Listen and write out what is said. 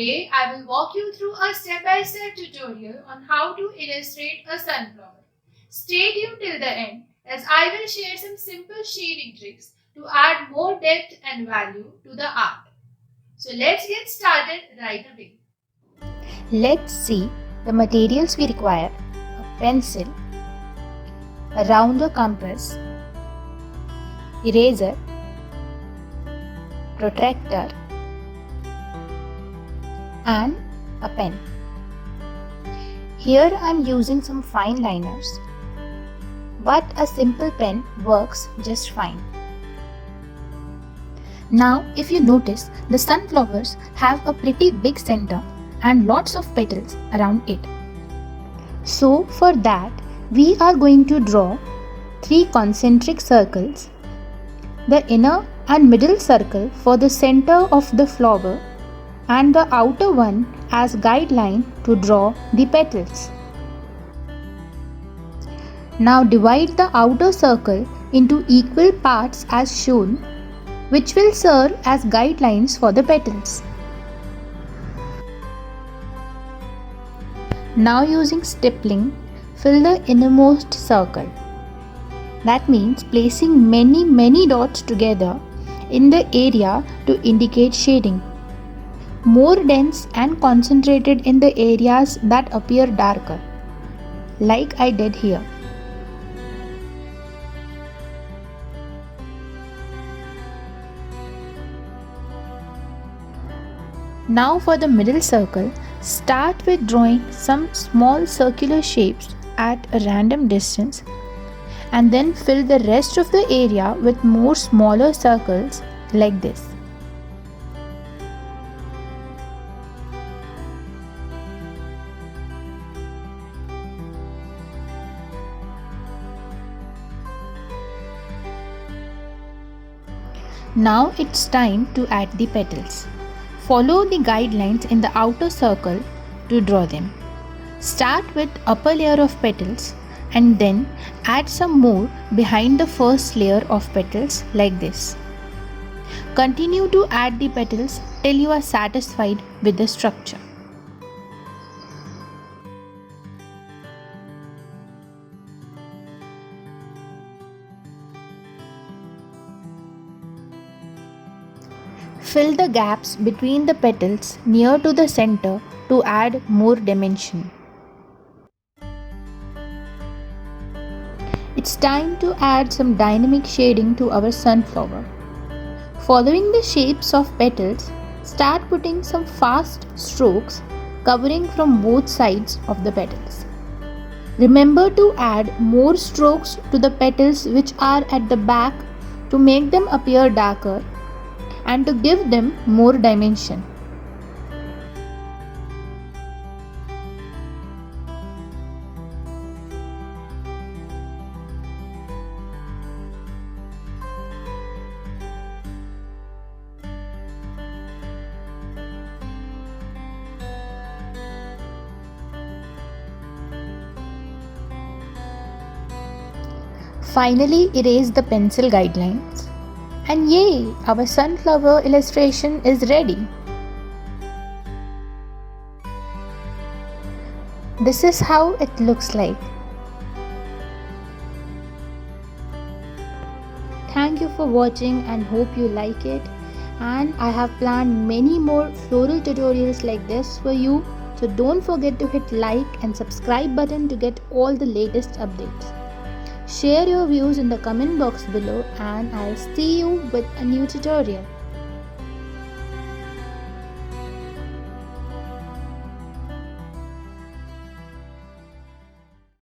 Today I will walk you through a step-by-step tutorial on how to illustrate a sunflower. Stay tuned till the end as I will share some simple shading tricks to add more depth and value to the art. So let's get started right away. Let's see the materials we require: a pencil, a rounder compass, eraser, protractor, and a pen. Here I am using some fine liners, but a simple pen works just fine. Now, if you notice, the sunflowers have a pretty big center and lots of petals around it. So for that, we are going to draw 3 concentric circles, the inner and middle circle for the center of the flower and the outer one as guideline to draw the petals. Now divide the outer circle into equal parts as shown, which will serve as guidelines for the petals. Now using stippling, fill the innermost circle. That means placing many dots together in the area to indicate shading. More dense and concentrated in the areas that appear darker, like I did here. Now for the middle circle, start with drawing some small circular shapes at a random distance and then fill the rest of the area with more smaller circles like this. Now it's time to add the petals. Follow the guidelines in the outer circle to draw them. Start with upper layer of petals and then add some more behind the first layer of petals like this. Continue to add the petals till you are satisfied with the structure. Fill the gaps between the petals near to the center to add more dimension. It's time to add some dynamic shading to our sunflower. Following the shapes of petals, start putting some fast strokes covering from both sides of the petals. Remember to add more strokes to the petals which are at the back to make them appear darker and to give them more dimension. Finally, erase the pencil guidelines. And yay! Our sunflower illustration is ready. This is how it looks like. Thank you for watching and hope you like it. And I have planned many more floral tutorials like this for you. So don't forget to hit like and subscribe button to get all the latest updates. Share your views in the comment box below and I'll see you with a new tutorial.